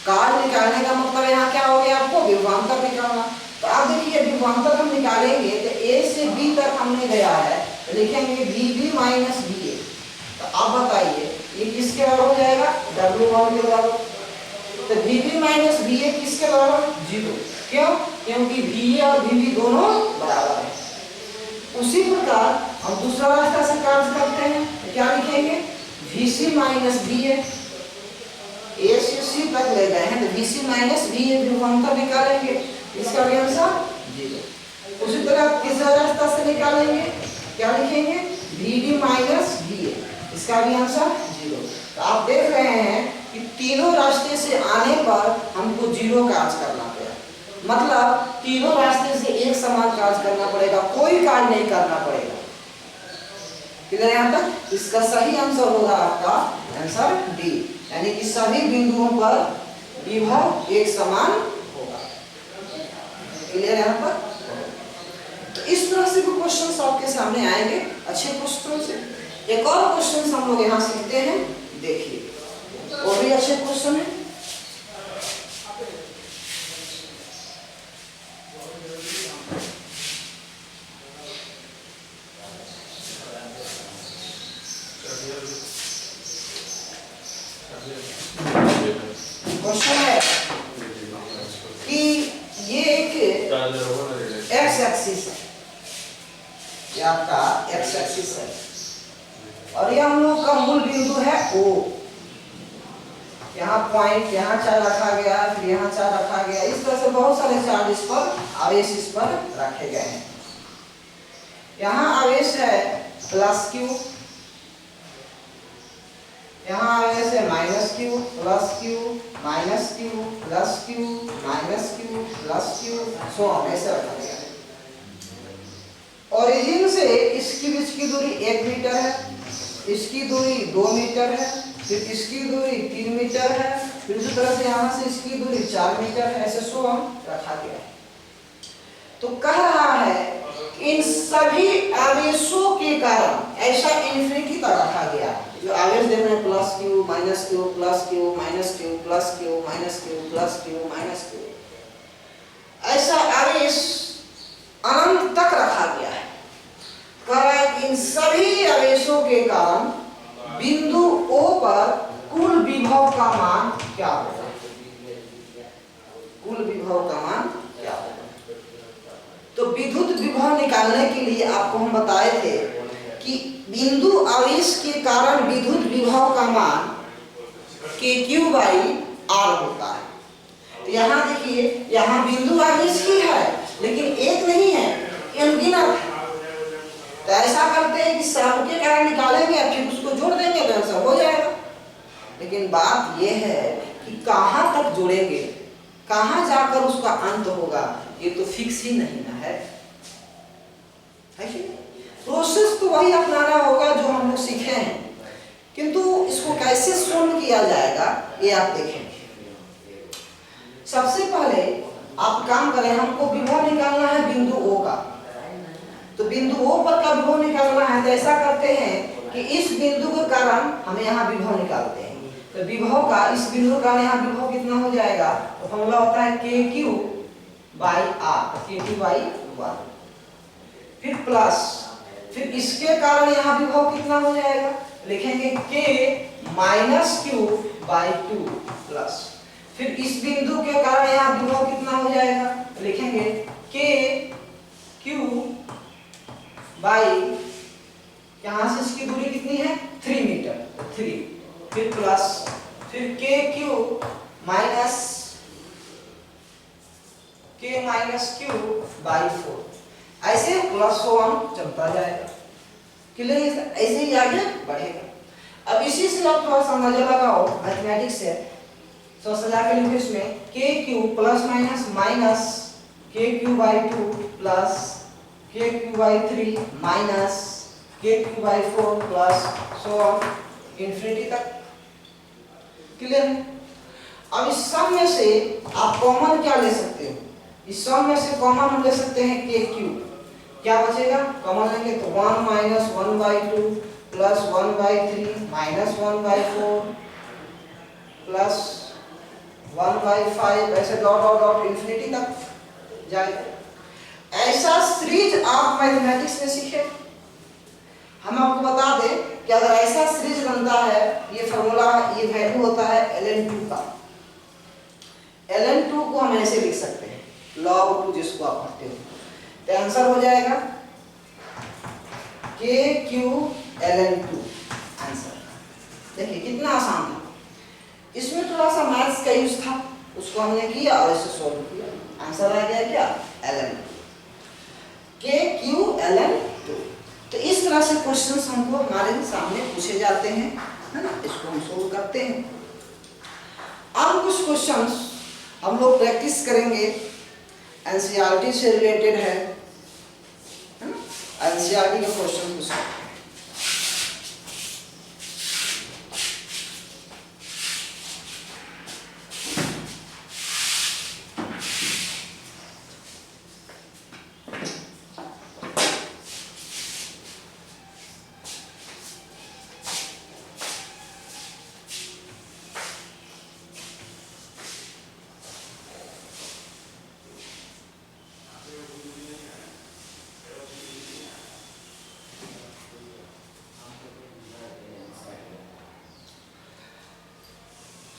कार्य निकालने का मतलब यहाँ क्या हो गया, आपको विभवांतर निकालना। तो आप देखिए विभवांतर हम निकालेंगे तो A से B तक हमने गया है, तो लिखेंगे VB माइनस VA। तो आप बताइए ये किसके बराबर हो जाएगा, W1 के बराबर। तो VB माइनस VA किसके बराबर, 0। क्यों? क्योंकि VA और VB दोनों बराबर है। उसी प्रकार हम दूसरा रास्ता से कार्य करते हैं, तो क्या लिखेंगे VC माइनस VA। A से C तक ले गए हैं तो VC माइनस VA विभवांतर निकालेंगे, इसका भी आंसर 0। उसी तरह तीसरा रास्ता से निकालेंगे, क्या लिखेंगे VB माइनस VA, इसका भी आंसर 0। तो आप देख रहे हैं कि तीनों रास्ते से आने पर हमको 0 कार्य करना पड़ेगा। मतलब तीनों रास्ते से एक समान कार्य करना पड़ेगा, कोई कार्य नहीं करना पड़ेगा। क्लियर यहाँ तक? इसका सही आंसर होगा आपका आंसर डी, यानी कि सभी बिंदुओं पर विभव एक समान होगा। क्लियर यहाँ पर? तो इस तरह से भी क्वेश्चन आपके सामने आएंगे अच्छे क्वेश्चन से। एक और क्वेश्चन हम लोग यहाँ सीखते हैं, देखिए वो भी अच्छे क्वेश्चन है। क्वेश्चन है कि ये एक एक्स एक्सिस है, ये आपका एक्स एक्सिस है और ये हम लोग का मूल बिंदु है O। यहाँ पॉइंट, यहाँ चार रखा गया, फिर यहाँ चार रखा गया, इस तरह से बहुत सारे चार्ज इस पर, आवेश इस पर रखे गए हैं। यहाँ आवेश है प्लस क्यू, यहाँ आवेश है minus Q, plus Q, minus Q, plus Q, minus Q, plus Q, so on, ऐसे रखा गया है। ओरिजिन से इसकी बीच की दूरी 1 मीटर है, इसकी दूरी 2 मीटर है, फिर इसकी दूरी 3 मीटर है, फिर इसी तरह से यहाँ से इसकी दूरी 4 मीटर है, ऐसे सो ऑन रखा गया है। तो कह रहा है इन सभी आवेशों के कारण ऐसा इन्फिनिटी तक रखा गया है। जो आवेश देख रहे हैं plus Q, minus Q, plus Q, minus Q, plus Q, minus Q, plus Q, minus Q, ऐसा आवेश अनंत तक रखा गया है। कह रहा है कि इन सभी आवेशों के कारण बिंदु O पर कुल विभव का मान क्या होगा? कुल विभव का मान क्या होगा? तो विद्युत विभव निकालने के लिए आपको हम बताए थे कि बिंदु आवेश के कारण विद्युत विभव का मान KQ/R होता है। तो यहाँ देखिए, यहाँ बिंदु आवेश ही है लेकिन एक नहीं है, अनगिनत है। तो ऐसा करते हैं कि सबके कारण निकालेंगे फिर उसको जोड़ देंगे तो ऐसा हो जाएगा। लेकिन बात यह है कि कहाँ तक जोड़ेंगे, कहाँ जाकर उसका अंत होगा, ये तो फिक्स ही नहीं ना है कि नहीं? प्रोसेस तो वही अपनाना होगा जो हम लोग सीखे हैं, किंतु इसको कैसे सोल्व किया जाएगा ये आप देखेंगे। सबसे पहले आप काम करें, हमको विभव निकालना है बिंदु O का। तो बिंदु O पर का विभव निकालना है तो ऐसा करते हैं कि इस बिंदु के कारण हम यहाँ विभव निकालते हैं। तो विभव का इस बिंदु का यहाँ विभव कितना हो जाएगा? तो फॉर्मूला होता है KQ/R, KQ/1, फिर प्लस, फिर इसके कारण यहाँ विभव कितना हो जाएगा? लिखेंगे K-Q/2 प्लस, फिर इस बिंदु के कारण यहाँ विभव कितना हो जाएगा? लिखेंगे KQ/, यहाँ से इसकी दूरी कितनी है? 3 मीटर, 3, फिर प्लस, फिर K-Q/4, ऐसे प्लस 1 चलता जाएगा। क्लियर? ऐसे ही आगे बढ़ेगा। अब इसी से आप थोड़ा सा अंदाजा लगाओ मैथमेटिक्स से, तो सजा के लिखो इसमें KQ plus minus minus KQ/2 plus KQ/3 minus KQ/4 plus so on infinity तक। क्लियर है? अब इस सब में से आप कॉमन क्या ले सकते हो? इस सब में से कॉमन हम ले सकते हैं KQ, क्या बचेगा? कॉमन लेंगे तो 1 माइनस 1/2 प्लस 1/3 माइनस 1/4 प्लस 1/5, ऐसे डॉट डॉट डॉट इन्फिनिटी तक जाएगा। ऐसा सीरीज आप मैथमेटिक्स में सीखे। हम आपको बता दें कि अगर ऐसा सीरीज बनता है, ये फॉर्मूला, ये वैल्यू होता है ln2 का। ln2 को हम ऐसे लिख सकते हैं, log 2 जिसको आप पढ़ते हो। तो आंसर हो जाएगा KQ ln2 आंसर। देखिए कितना आसान था। इसमें थोड़ा सा मैथ्स का यूज था, उसको हमने किया और इसे सॉल्व किया। आंसर आ गया क्या? ln2, KQ ln2। तो इस तरह से क्वेश्चंस हमको हमारे सामने पूछे जाते हैं, है ना? इसको हम सोल्व करते हैं। अब कुछ क्वेश्चंस हम लोग प्रैक्टिस करेंगे, एनसीईआरटी से रिलेटेड है ना? एनसीईआरटी के क्वेश्चन को सॉल्व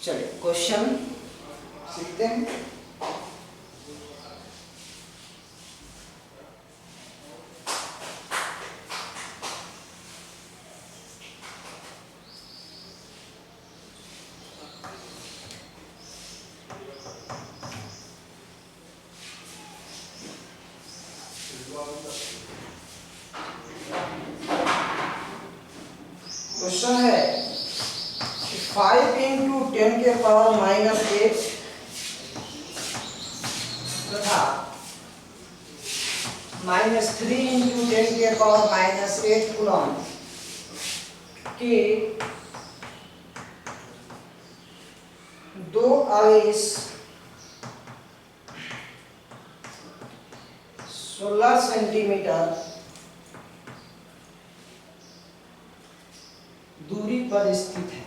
चलिए क्वेश्चन सीखते हैं। क्वेश्चन है 5 इंटू 10 के पावर -8 तथा -3 इंटू 10 के पावर -8 कूलम के दो आवेश 16 सेंटीमीटर दूरी पर स्थित है।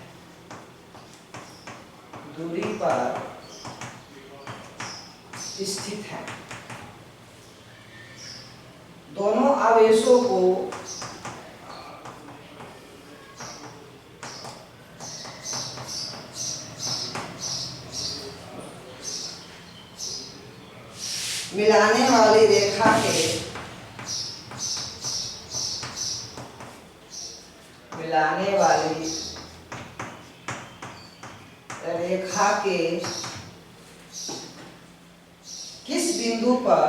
दूरी पर स्थित है। दोनों आवेशों को मिलाने वाली रेखा के किस बिंदु पर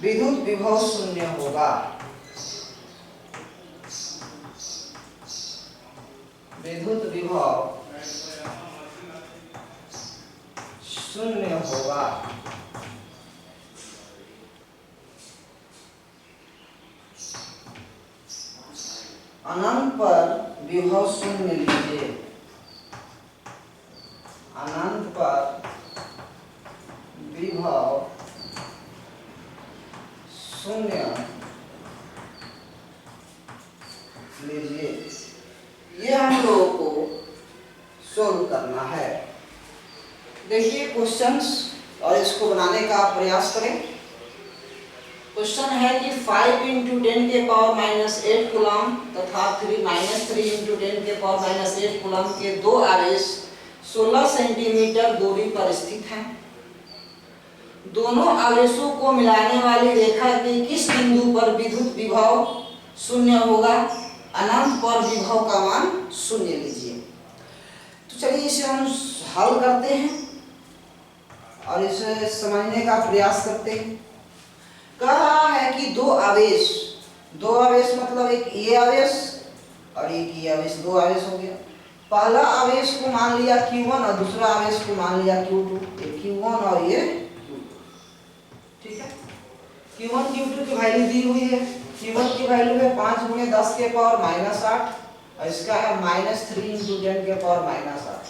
विद्युत विभव शून्य होगा। विद्युत विभव शून्य होगा। अनंत पर विभव शून्य लीजिए। अनंत पर विभव शून्य लीजिए। ये हम लोगों को सोल्व करना है। देखिए क्वेश्चंस और इसको बनाने का प्रयास करें। क्वेश्चन है कि 5 इंटू 10 के पावर -8 कूलम तथा -3 इंटू 10 के पावर -8 कूलम के दो आवेश 16 सेंटीमीटर दूरी पर स्थित हैं। दोनों आवेशों को मिलाने वाली रेखा के किस बिंदु पर विद्युत विभव शून्य होगा। अनंत पर विभव का मान शून्य लीजिए। तो चलिए इसे हम हल करते हैं और इसे समझने का प्रयास करते हैं। कह रहा है कि दो आवेश मतलब एक ये आवेश और एक ये आवेश, दो आवेश हो गया। पहला आवेश को मान लिया Q1 और दूसरा आवेश को मान लिया Q2। ये Q1 और ये Q2, ठीक है। Q1 Q2 की वैल्यू दी हुई है। Q1 की वैल्यू है 5 × 10 के पावर -8 और इसका है -3 × 10 के पावर -8।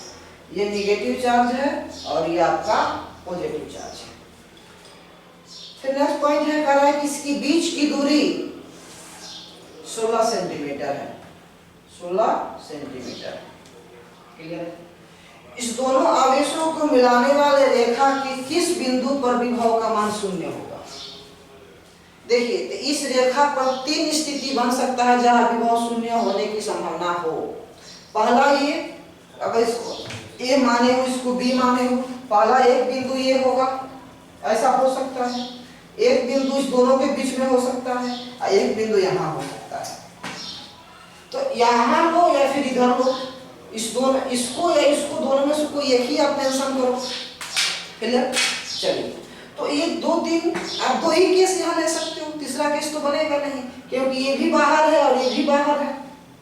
ये निगेटिव चार्ज है और ये आपका पॉजिटिव चार्ज है। फिर नेक्स्ट पॉइंट है, कह रहा है कि इसकी बीच की दूरी 16 सेंटीमीटर है। 16 सेंटीमीटर, क्लियर। इस दोनों आवेशों को मिलाने वाले रेखा के किस बिंदु पर विभव का मान शून्य होगा। देखिए तो इस रेखा पर तीन स्थिति बन सकता है जहां विभव शून्य होने की संभावना हो। पहला ये, अगर इसको ए माने हो, इसको बी माने हो, पहला एक बिंदु ये होगा, ऐसा हो सकता है। एक बिंदु इस दोनों के बीच में हो सकता है और एक बिंदु यहाँ हो सकता है। तो यहाँ लो या फिर इधर लो, इस दोनों, इसको या इसको, दोनों में से कोई एक ही आप मेंशन करो, क्लियर। चलिए तो ये आप दो ही केस यहाँ ले सकते हो, तीसरा केस तो बनेगा नहीं क्योंकि ये भी बाहर है और ये भी बाहर है।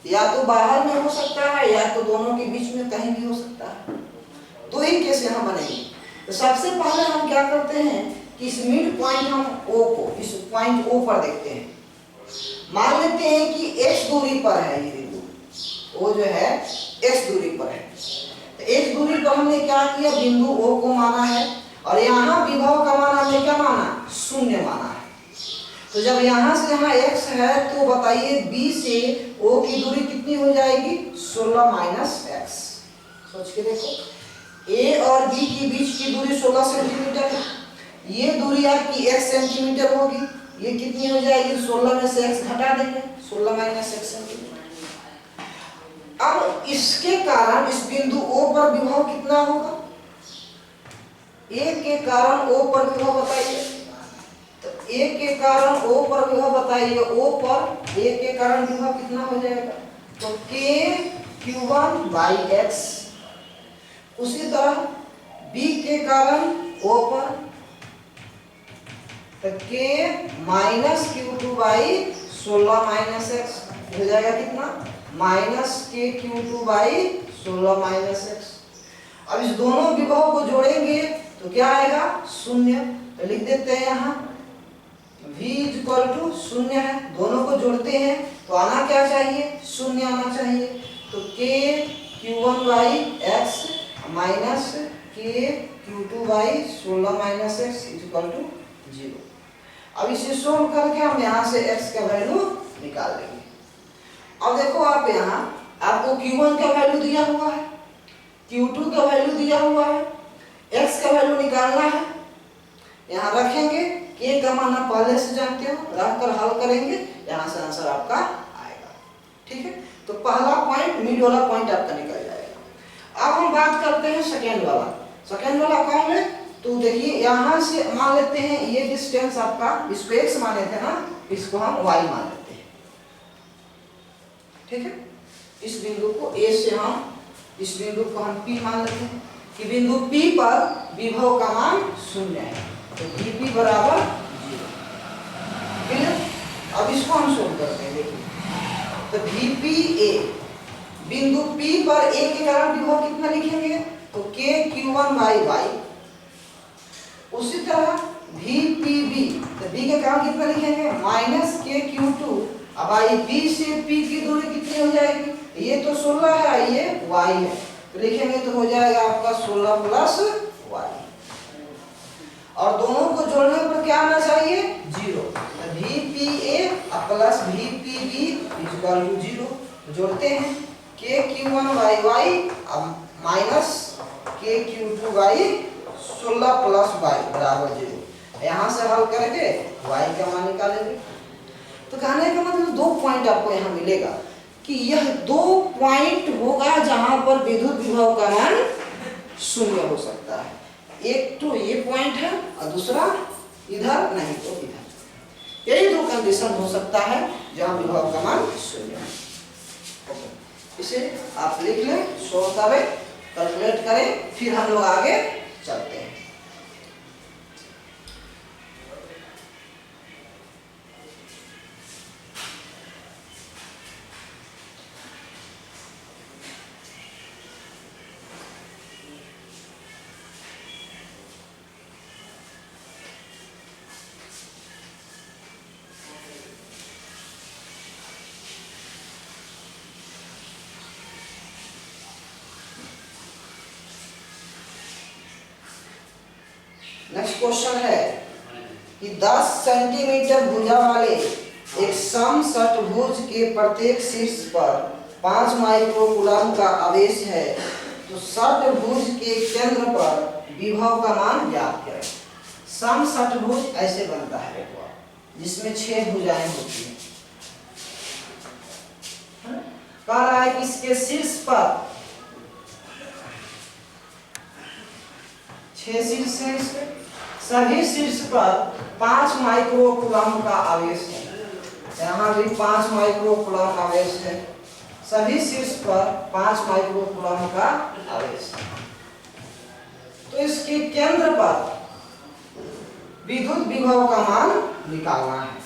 या तो बाहर में हो सकता है या तो दोनों के बीच में कहीं भी हो सकता है। दो ही केस यहाँ बनेंगे। तो सबसे पहले हम क्या करते हैं कि इस मिड पॉइंट हम O को, इस पॉइंट O पर देखते हैं। मान लेते हैं कि x दूरी पर है ये बिंदु, O जो है x दूरी पर है। तो x दूरी पर हमने क्या किया, बिंदु O को माना है और यहाँ विभव का मान हमने क्या माना, शून्य माना है। तो जब यहाँ से यहाँ x है तो बताइए B से O की दूरी कितनी हो जाएगी, 16 - x। सोच के देखो, A और B के बीच की दूरी 16 सेंटीमीटर है। ये दूरी आपकी x सेंटीमीटर होगी, ये कितनी हो जाएगी 16 में से x घटा देंगे, 16 माइनस x सेंटीमीटर। अब इसके कारण इस बिंदु O पर विभव कितना होगा, A के कारण O पर विभव बताइए। तो A के कारण O पर विभव बताइए, O पर A के कारण विभव कितना हो जाएगा, तो k q1 बाई x। उसी तरह B के कारण O पर तो k minus q2 by 16 minus x हो जाएगा कितना, minus k q2 by 16 minus x। अब इस दोनों विभव को जोड़ेंगे तो क्या आएगा, शून्य। तो लिख देते हैं यहाँ v इक्वल टू शून्य है, दोनों को जोड़ते हैं तो आना क्या चाहिए, शून्य आना चाहिए। तो k q1 by x minus k q2 by 16 minus x equal to 0। अब इसे सोल्व करके हम यहाँ से x का वैल्यू निकाल लेंगे। अब देखो आप यहाँ आपको q1 का वैल्यू दिया हुआ है, q2 का वैल्यू दिया हुआ है, x का वैल्यू निकालना है। यहाँ रखेंगे, k का मान आप पहले से जानते हो, रखकर हल करेंगे, यहाँ से आंसर आपका आएगा। ठीक है, तो पहला पॉइंट मिड वाला पॉइंट आपका निकल जाएगा। अब हम बात करते हैं सेकेंड वाला। सेकेंड वाला कौन है, तो देखिए यहाँ से मान लेते हैं ये डिस्टेंस आपका, इसको x माने थे ना, इसको हम y मान लेते हैं। ठीक है, इस बिंदु को A से हम, इस बिंदु को हम P मान लेते हैं कि बिंदु P पर विभव का मान शून्य है, तो Vp बराबर 0। क्लियर, अब इसको हम सोल्व करते हैं। देखिए तो VPA बिंदु P पर A के कारण विभव कितना लिखेंगे, तो k q1 बाई y। उसी तरह VPB, तो B के कारण कितना लिखेंगे, माइनस k q2। अब आई B से P की दूरी कितनी हो जाएगी, ये तो 16 है, ये y है, तो लिखेंगे तो हो जाएगा आपका 16 प्लस y। और दोनों को जोड़ने पर क्या आना चाहिए, 0। VPA plus VPB equal to 0। जोड़ते हैं k q1 बाई y अब minus k q2 by 16 plus y बराबर 0। यहाँ से हल करके y का मान निकालेंगे। तो कहने का मतलब दो पॉइंट आपको यहाँ मिलेगा कि यह दो पॉइंट होगा जहां पर विद्युत विभव का मान शून्य हो सकता है। एक तो ये पॉइंट है और दूसरा इधर नहीं तो इधर। यही दो कंडीशन हो सकता है जहां विभव का मान शून्य है। इसे आप लिख लें, सोल्व करें, कैलकुलेट करें, फिर हम लोग आगे चलते हैं। नेक्स्ट क्वेश्चन है कि 10 सेंटीमीटर भुजा वाले एक समषटभुज के प्रत्येक शीर्ष पर 5 माइक्रोकूलम का आवेश है, तो षटभुज के केंद्र पर विभव का मान ज्ञात करें। समषटभुज ऐसे बनता है, देखो जिसमें 6 भुजाएं होती हैं। कह रहा है कि इसके शीर्ष पर 6 शीर्ष है, इसमें सभी शीर्ष पर 5 माइक्रोकूलम का आवेश है। यहाँ भी 5 माइक्रोकूलम आवेश है, सभी शीर्ष पर 5 माइक्रोकूलम का आवेश है। तो इसके केंद्र पर विद्युत विभव का मान निकालना है।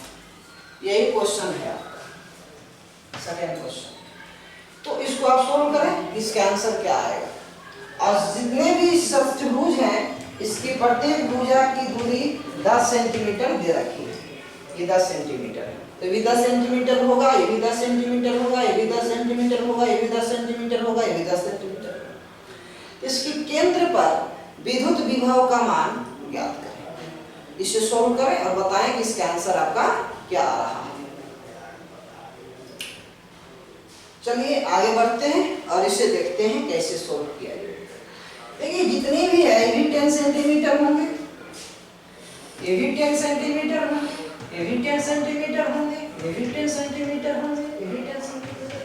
यही क्वेश्चन है आपका सेकेंड क्वेश्चन। तो इसको आप सोल्व करें, इसका आंसर क्या आएगा। और जितने भी षटभुज हैं इसकी प्रत्येक भुजा की दूरी 10 सेंटीमीटर दे रखी है। ये 10 सेंटीमीटर है, तो भी 10 सेंटीमीटर होगा, ये भी 10 सेंटीमीटर होगा, ये भी 10 सेंटीमीटर होगा, ये भी 10 सेंटीमीटर होगा, ये भी 10 सेंटीमीटर होगा। इसके केंद्र पर विद्युत विभव का मान ज्ञात करें। इसे सोल्व करें और बताएं कि इसका आंसर आपका क्या आ रहा है। चलिए आगे बढ़ते हैं और इसे देखते हैं कैसे सोल्व किया जाए। देखिए जितने भी है ये 10 सेंटीमीटर होंगे, ये भी 10 सेंटीमीटर होंगे, ये भी 10 सेंटीमीटर होंगे, ये भी 10 सेंटीमीटर होंगे, ये भी 10 सेंटीमीटर।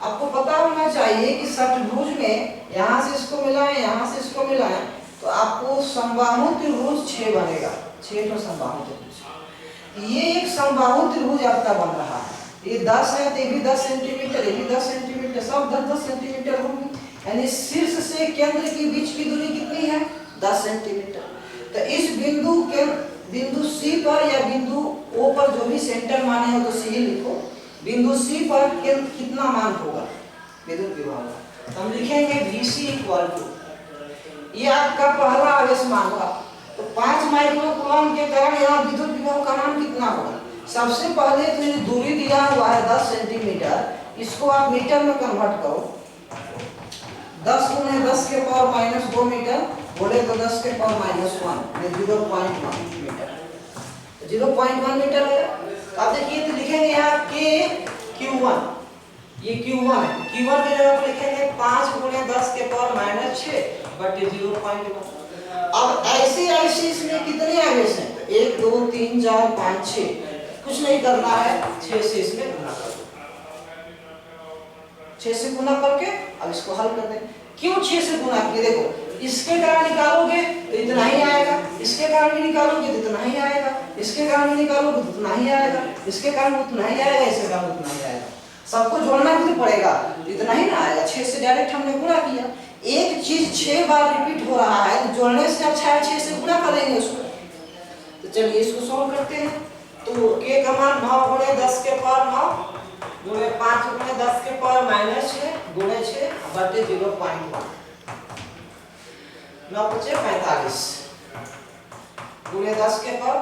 आपको पता होना चाहिए कि षटभुज में यहाँ से इसको मिलाएं, यहाँ से इसको मिलाएं, तो आपको समबाहु त्रिभुज 6 बनेगा, 6 तो समबाहु त्रिभुज। ये एक समबाहु त्रिभुज आपका बन रहा है, ये 10 है तो ये भी 10 सेंटीमीटर, ये भी 10 सेंटीमीटर, सब 10-10 सेंटीमीटर होंगे। यानी शीर्ष से केंद्र के बीच की दूरी कितनी है? 10 सेंटीमीटर। तो इस बिंदु सी पर या बिंदु ओ पर जो भी सेंटर माने हो तो सी लिखो, बिंदु सी पर कितना मान होगा विद्युत विभव का? हम लिखेंगे VC इक्वल टू, ये आपका पहला आवेश मान होगा, तो 5 माइक्रो कूलम के कारण यहाँ विद्युत विभव का मान कितना होगा? सबसे पहले तो ये दूरी दिया हुआ है 10 सेंटीमीटर, इसको आप मीटर में कन्वर्ट करो। 10 गुणे 10 के पावर माइनस 2 मीटर बोले तो 10 के पावर माइनस 1 ये 0.1 मीटर, 0.1 मीटर है। आप देखिए तो लिखेंगे यहाँ Q1, ये Q1 है, Q1 की जगह पर लिखेंगे 5 गुणे 10 के पावर माइनस 6 बटे 0.1। अब ऐसे इसमें कितने आवेश हैं? 1 2 3 4 5 6, कुछ नहीं करना है, 6 से इसमें गुना कर दो, 6 से गुना करके अब इसको हल कर दें। क्यों 6 से गुना किए? देखो इसके कारण निकालोगे तो इतना ही आएगा, इसके कारण भी निकालोगे तो इतना ही आएगा, इसके कारण भी निकालोगे तो इतना ही आएगा, इसके कारण उतना ही आएगा, इसके कारण उतना ही आएगा। सबको जोड़ना भी तो पड़ेगा, इतना ही ना आएगा। 6 से डायरेक्ट हमने गुणा किया, एक चीज 6 बार रिपीट हो रहा है तो जोड़ने से अच्छा है 6 से गुणा करेंगे उसको। तो चलिए इसको सॉल्व करते हैं। तो k का मान 9 गुणे 10 के पावर 9 गुणे 5 गुणे 10 के पावर माइनस 6 गुणे 6 बटे 0.1, 9 बचे 45 गुणे 10 के पावर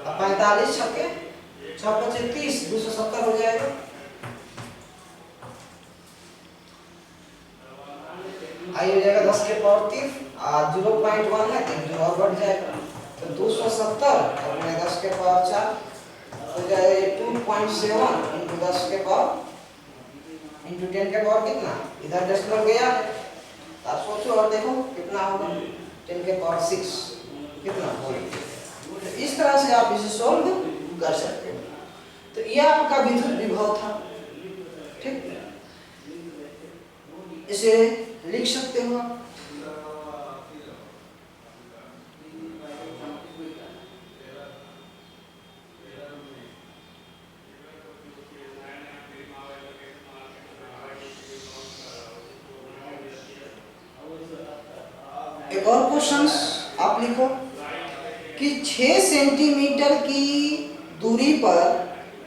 45 छक्के 6 बचे 30, 270 हो जाएगा। आई हो जाएगा 10 के पावर 3 और 0.1 है 3 और बढ़ जाएगा तो 270 और गुणे 10 के पावर 4 हो जाएगा 2.7 इंटू 10 के पावर इंटू 10 के पावर कितना? इधर डेसिमल गया, आप सोचो और देखो कितना होगा? 10 के पावर 6 कितना होगा? तो इस तरह से आप इसे सॉल्व कर सकते हो। तो यह आपका विद्युत विभव था, ठीक, इसे लिख सकते हो आप। एक और क्वेश्चन आप लिखो कि 6 सेंटीमीटर की दूरी पर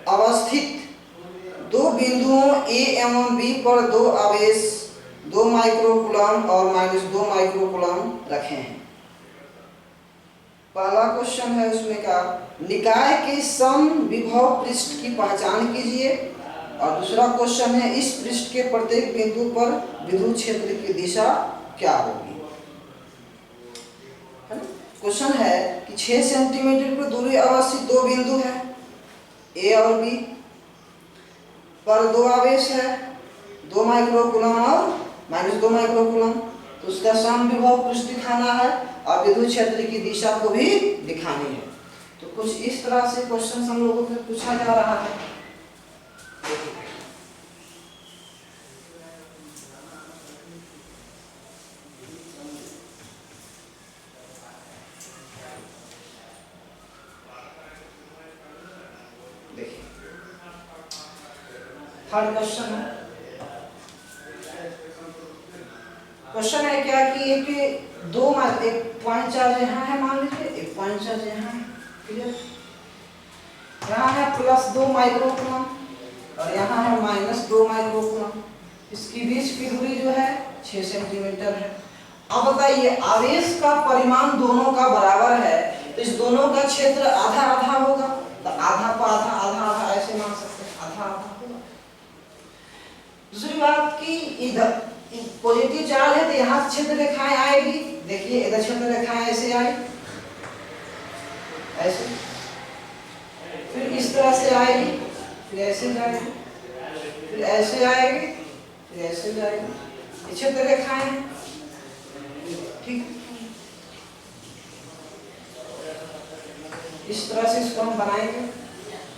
अवस्थित दो बिंदुओं A एवं B पर दो आवेश 2 माइक्रोकूलम और -2 माइक्रोकूलम रखे हैं। पहला क्वेश्चन है उसमें का निकाय के सम विभव पृष्ठ की पहचान कीजिए, और दूसरा क्वेश्चन है इस पृष्ठ के प्रत्येक बिंदु पर विद्युत क्षेत्र की दिशा क्या होगी। क्वेश्चन है कि 6 सेंटीमीटर पर दूरी अवस्थित दो बिंदु है A और B पर दो आवेश है 2 माइक्रोकूलम और -2 माइक्रोकूलम, तो उसका सम विभव पृष्ठ दिखाना है और विद्युत क्षेत्र की दिशा को भी दिखानी है। तो कुछ इस तरह से क्वेश्चन हम लोगों से पूछा जा रहा है। थर्ड क्वेश्चन है, क्वेश्चन है क्या कि एक पॉइंट चार्ज यहाँ है, मान लीजिए एक पॉइंट चार्ज यहाँ है, क्लियर, यहाँ है +2 माइक्रोकूलम और यहाँ है -2 माइक्रोकूलम, इसकी बीच की दूरी जो है 6 सेंटीमीटर है। अब बताइए आवेश का परिमाण दोनों का बराबर है तो इस दोनों का क्षेत्र आधा आधा होगा, तो आधा को आधा आधा आधा ऐसे मान सकते हैं, आधा आधा होगा। दूसरी बात कि इधर पॉजिटिव चार्ज है तो यहाँ क्षेत्र रेखाएं आएगी, देखिए इधर क्षेत्र रेखाएं ऐसे आई, ऐसे, फिर इस तरह से आएगी, फिर ऐसे जाएगी, फिर ऐसे आएगी, फिर ऐसे जाएगी, ये क्षेत्र रेखाएं, ठीक। इस तरह से इसको हम बनाएंगे,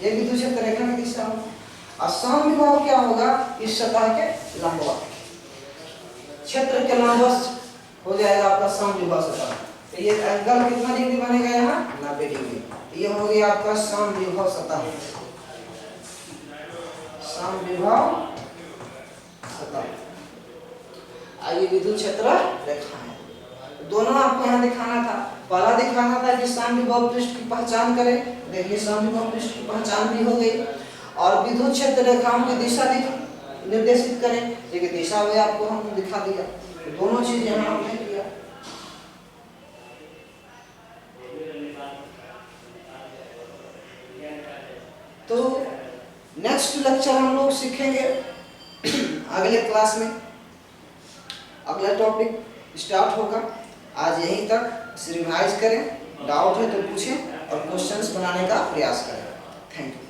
ये विद्युत क्षेत्र रेखा की दिशा में। और समविभव क्या होगा, इस सतह के लंबवत, क्षेत्र के लंबवत हो जाएगा आपका समविभव सतह। तो ये एंगल कितना डिग्री बनेगा यहाँ, 90 डिग्री। तो ये हो गया आपका समविभव सतह, समविभव सतह। ये विद्युत क्षेत्र रेखा है। दोनों आपको यहाँ दिखाना था। पहला दिखाना था कि समविभव पृष्ठ की पहचान करें, देखिए समविभव पृष्ठ की पहचान भी हो गई। और विद्युत क्षेत्र रेखाओं की दिशा निर्देशित करें, देखिए दिशा भी आपको हमने दिखा दिया। तो दोनों चीज यहाँ हमने किया। तो नेक्स्ट लेक्चर हम लोग सीखेंगे अगले क्लास में, अगला टॉपिक स्टार्ट होगा। आज यहीं तक रिवाइज करें, डाउट है तो पूछें और क्वेश्चंस बनाने का प्रयास करें। Thank you.